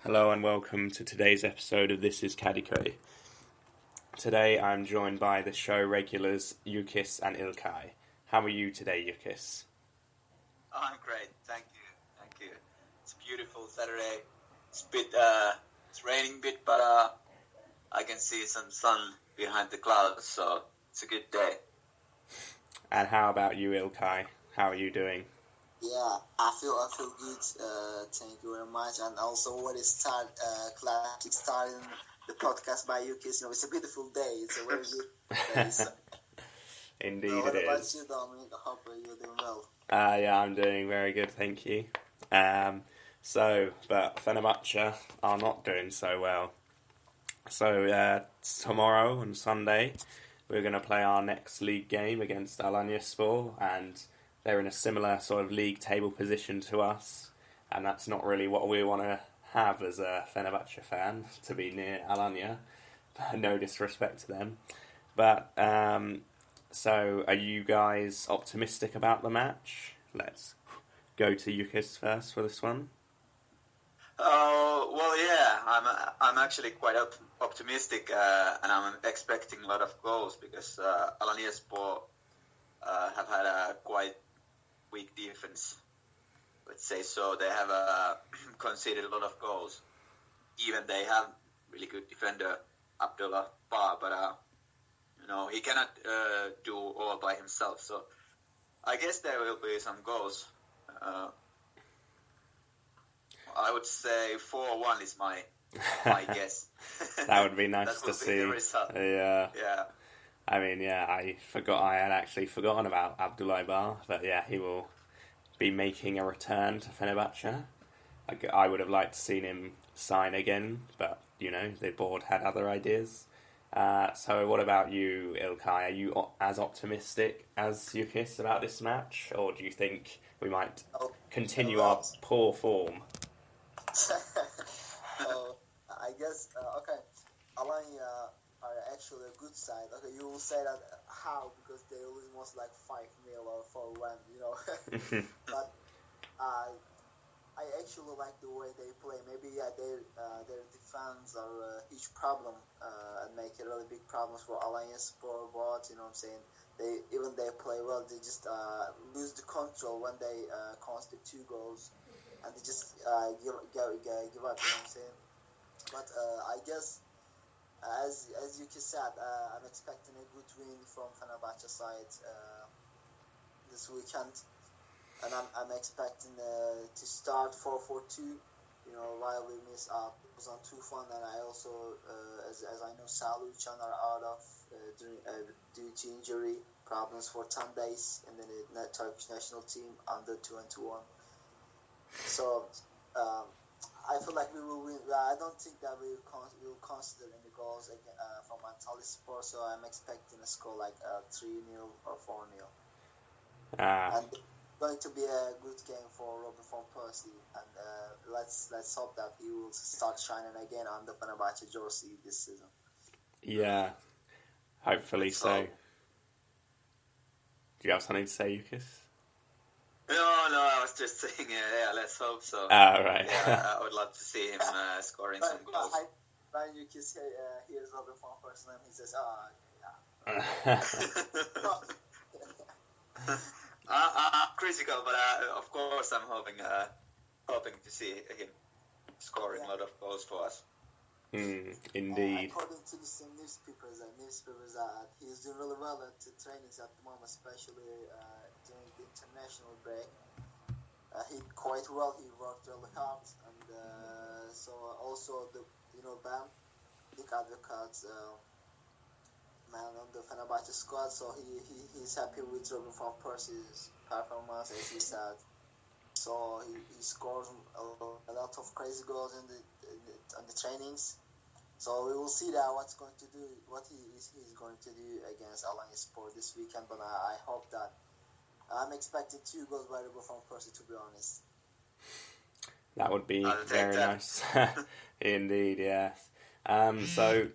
Hello and welcome to today's episode of This is Kadikoy. Today I'm joined by the show regulars Yukis and Ilkay. How are you today, Yukis? Oh, I'm great, thank you. It's a beautiful Saturday. It's raining a bit, but I can see some sun behind the clouds, so it's a good day. And how about you, Ilkay? How are you doing? Yeah, I feel good. Thank you very much. And also, what is classic starting the podcast by Yukis? It's a beautiful day. It's a very good day. So, Indeed, what it about is. you, Dominic? I hope you're doing well. Yeah, I'm doing very good, thank you. But Fenerbahce are not doing so well. So tomorrow on Sunday, we're going to play our next league game against Alanyaspor, and they're in a similar sort of league table position to us, and that's not really what we want to have as a Fenerbahce fan, to be near Alanya. No disrespect to them. But, so are you guys optimistic about the match? Let's go to Yukis first for this one. Oh, well, yeah, I'm actually quite optimistic, and I'm expecting a lot of goals because Alanyaspor have had a quite weak defense, let's say so. They have conceded a lot of goals. Even they have really good defender Abdullah Ba, but he cannot do all by himself. So I guess there will be some goals. I would say 4-1 is my guess. That would be nice to see. The result. Yeah. Yeah. I mean, yeah, I had actually forgotten about Abdullah Ba, but yeah, he will be making a return to Fenerbahce. I would have liked to seen him sign again, but, the board had other ideas. So what about you, Ilkay? Are you as optimistic as Yukis about this match, or do you think we might continue our poor form? I guess, okay, Alanya are actually a good side. Okay, you will say that how, because they always most like 5-0 or 4-1, But I actually like the way they play. Maybe their defense are a huge problem and make it really big problems for Alanyaspor. But you know what I'm saying, they play well. They just lose the control when they concede 2 goals, and they just give up. You know what I'm saying? But I guess, as you just said, I'm expecting a good win from Fenerbahce side this weekend, and I'm expecting to start 4-4-2. While we miss out on Tufan, and I also, as I know, Salih Uçan are out of due to injury problems for 10 days in the Turkish national team under 21. So I feel like we will win. I don't think that we will consider any goals again, from Alanyaspor, so I'm expecting a score like 3-0 or 4-0. And it's going to be a good game for Robin van Persie, and let's hope that he will start shining again on the Fenerbahce jersey this season. Yeah, hopefully so. Do you have something to say, Yukis? No, I was just saying, let's hope so. Right. Yeah, I would love to see him scoring some goals. When Yukis hears Robin van Persie's name, he says, I'm critical, but of course I'm hoping to see him scoring a lot of goals for us. Indeed. According to some newspapers, he's doing really well at the trainings at the moment, especially during the international break. He quite well. He worked really hard, and so also Bam, big advocate, man on the Fenerbahce squad. So he's happy with Robin van Persie's performance, as he said. So he scores a lot of crazy goals in the trainings. So we will see that what he's going to do against Alanyaspor this weekend. But I hope that I'm expecting 2 goals by Robin van Persie, to be honest. That would be very nice. Indeed, yes. So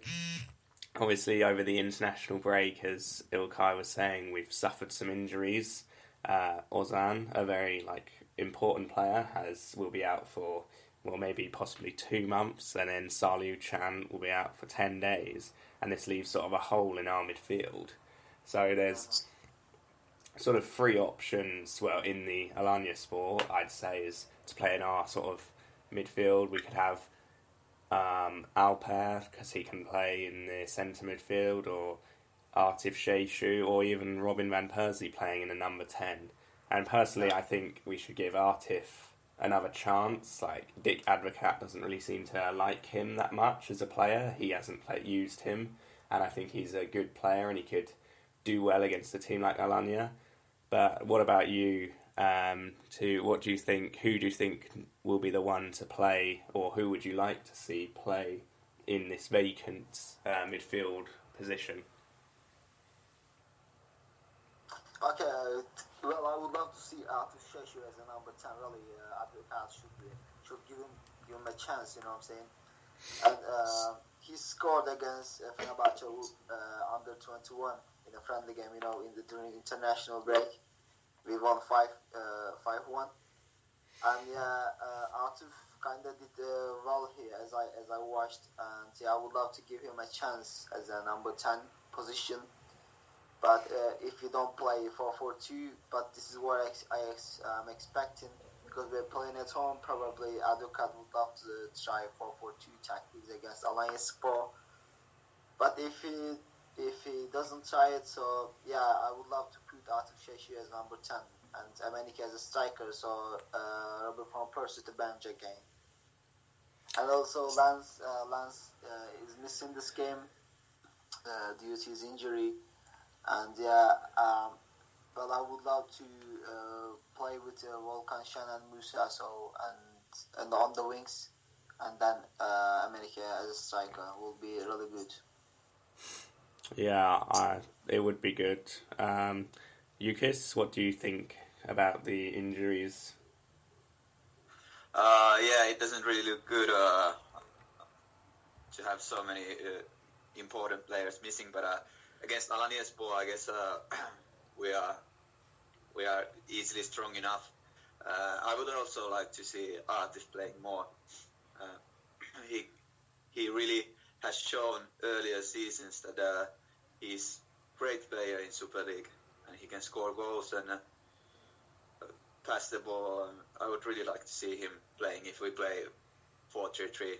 obviously over the international break, as Ilkay was saying, we've suffered some injuries. Ozan, a very important player, will be out for well, maybe possibly 2 months, and then Saliu Chan will be out for 10 days, and this leaves sort of a hole in our midfield. So there's sort of 3 options, well, in the Alanyaspor, I'd say, is to play in our sort of midfield. We could have Alper, because he can play in the centre midfield, or Artif Sheishu, or even Robin van Persie playing in the number 10. And personally, I think we should give Artif another chance. Like, Dick Advocat doesn't really seem to like him that much as a player. He hasn't used him, and I think he's a good player and he could do well against a team like Alanya. But what about you? What do you think? Who do you think will be the one to play, or who would you like to see play in this vacant midfield position? Okay, well, I would love to see Arthur Sheshu as a number 10. Really, Advocat should give him a chance. You know what I'm saying? And he scored against Fenerbahce under 21 in a friendly game. You know, during international break, we won 5-1. And Arthur kind of did well here as I watched. And I would love to give him a chance as a number 10 position. But if you don't play 4-4-2, but this is what I'm expecting, because we're playing at home, probably Advocat would love to try 4-4-2 tactics against Alanyaspor. But if he doesn't try it, so yeah, I would love to put Arthur Sheshi as number 10 and Amenike as a striker, so Robert van Persie to bench again. And also Lance is missing this game due to his injury. And but I would love to play with Volkan Şen and Musa, and on the wings, and then America as a striker will be really good. Yeah, it would be good. Yukis, what do you think about the injuries? Yeah, it doesn't really look good to have so many important players missing, but against Alanyaspor, I guess we are easily strong enough. I would also like to see Artif playing more. He really has shown earlier seasons that he's a great player in Super League, and he can score goals and pass the ball. I would really like to see him playing if we play 4-3-3.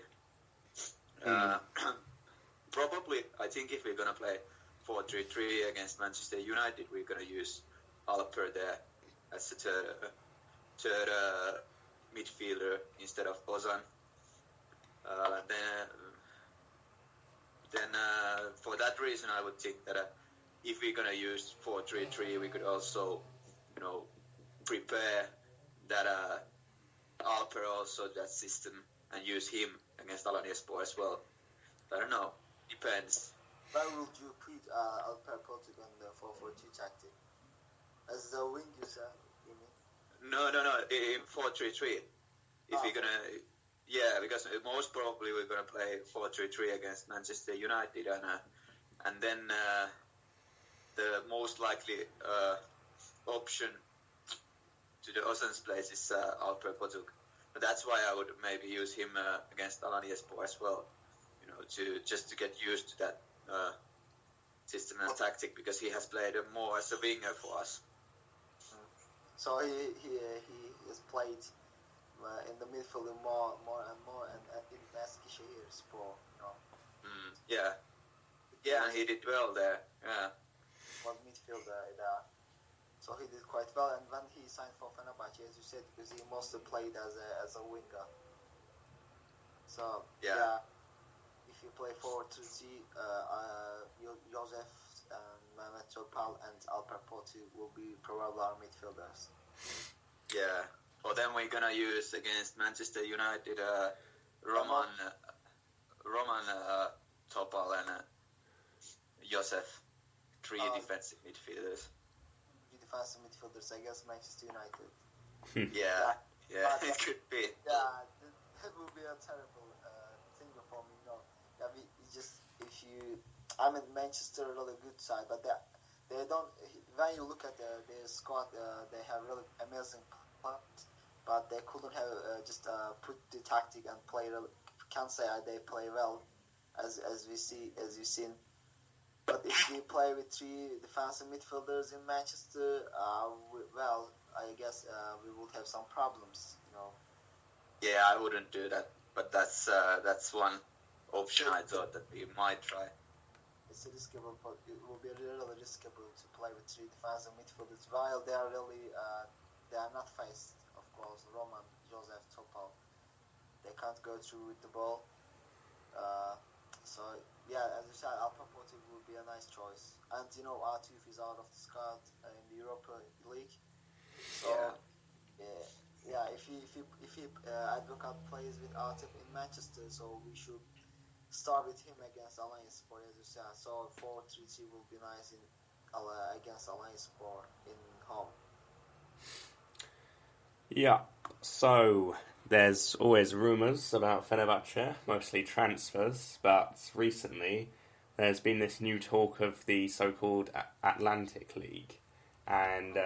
Probably, I think if we're gonna play 4-3-3 against Manchester United, we're going to use Alper there as the third midfielder instead of Ozan. Then for that reason, I would think that if we're going to use 4-3-3, we could also, prepare that Alper also that system and use him against Alanyaspor as well. I don't know. Depends. Where would you put Alper Potuk on the 4-4-2 tactic? As the wing, you said, you mean? No, 4-3-3. If we're gonna, because most probably we're gonna play 4-3-3 against Manchester United, and then the most likely option to the Ozan's place is Alper Potuk. But that's why I would maybe use him against Alanyaspor as well. To get used to that system and tactic, because he has played more as a winger for us. So he has played in the midfield more and more, and in Eskişehirspor, Yeah, and he did well there. Yeah. For midfielder there. So he did quite well, and when he signed for Fenerbahce, as you said, because he mostly played as a winger. So yeah. If you play 4-3, Josef and Mehmet Topal and Alper Potuk will be probably our midfielders. Yeah. Well, then we're gonna use against Manchester United Roman Topal and Josef, three defensive midfielders. Three defensive midfielders against Manchester United. Yeah, it could be. Yeah, that would be a terrible thing for me. Manchester are really good side, but they don't. When you look at their squad, they have really amazing players. but they couldn't have just put the tactic and play. Can't say they play well, as you've seen. But if we play with 3 defensive midfielders in Manchester, I guess we would have some problems. Yeah, I wouldn't do that, but that's one option I thought that we might try. It's riskable, but it will be really riskable to play with 3 defensive midfielders while they are not faced, of course, Roman, Joseph, Topal. They can't go through with the ball. So yeah, as you said, Alpapotic would be a nice choice. And Atuf is out of the squad in the Europa League. So if he Advocat plays with Atuf in Manchester, so we should start with him against Alanyaspor, as you said. So 4-3-3 will be nice against Alanyaspor in home. Yeah, so there's always rumours about Fenerbahce, mostly transfers, but recently there's been this new talk of the so-called Atlantic League, and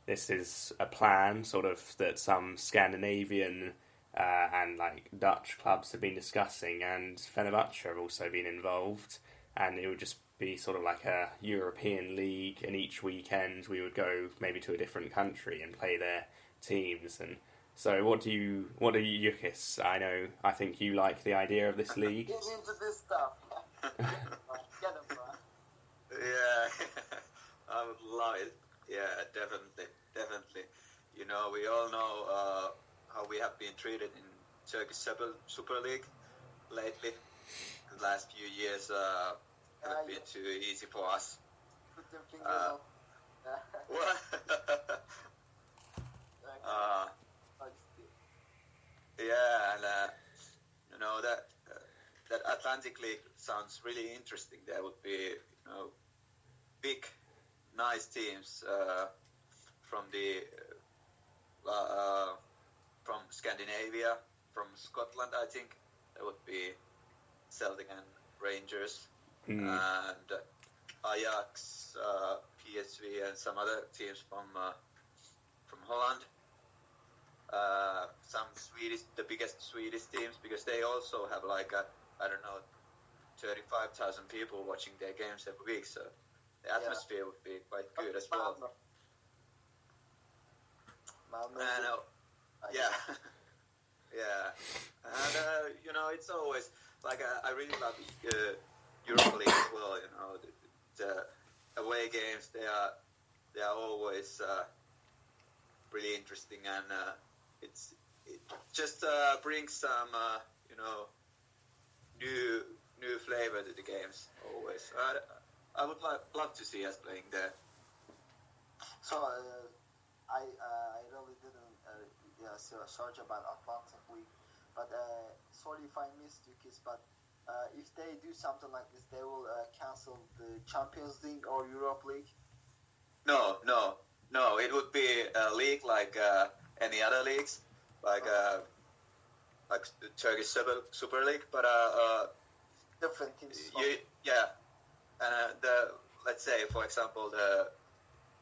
this is a plan sort of that some Scandinavian and Dutch clubs have been discussing, and Fenerbahce have also been involved, and it would just be sort of like a European league, and each weekend we would go maybe to a different country and play their teams. And so what do you Yukis? I think you like the idea of this league. Get into this stuff. Get him, bro. Yeah, I would love it. Yeah, definitely. We all know how we have been treated in Turkish Super League lately. The last few years haven't been too easy for us. Put your fingers on. Yeah, and that Atlantic League sounds really interesting. There would be big, nice teams from from Scandinavia, from Scotland. I think there would be Celtic and Rangers and Ajax, PSV, and some other teams from Holland. Some the biggest Swedish teams, because they also have 35,000 people watching their games every week, so the atmosphere would be quite good as well. Yeah, and it's always I really love Europa League as well. The away games, they are always really interesting, and it just brings some new flavor to the games always. I would love to see us playing there. So I really didn't search about Atlantic League, but sorry if I missed you, kids. But if they do something like this, they will cancel the Champions League or Europe League. No. It would be a league like any other leagues, like the Turkish Super League, but different teams. And let's say, for example, the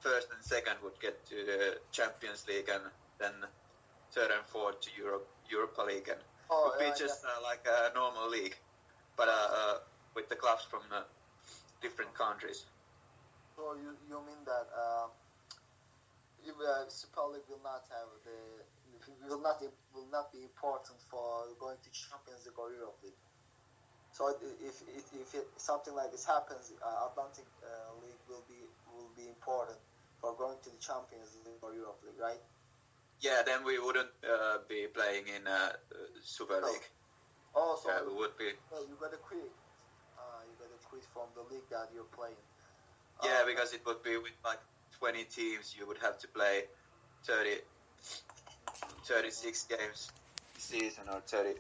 first and second would get to the Champions League, and then third and fourth to Europa League, and it would be just like a normal league, but with the clubs from different countries. So you mean that Super League will not be important for going to Champions League or Europe League? So if something like this happens, Atlantic League will be important for going to the Champions League or Europe League, right? Yeah, then we wouldn't be playing in Super League. Oh, so we would be. You gotta quit. You gotta quit from the league that you're playing. Yeah, because it would be with 20 teams. You would have to play 36 games a season, or 30.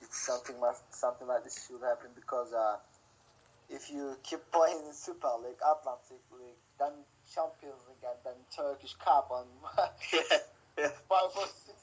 It's something like this should happen, because if you keep playing in Super League, Atlantic League, then Champions League, and then Turkish Cup on 5 or 6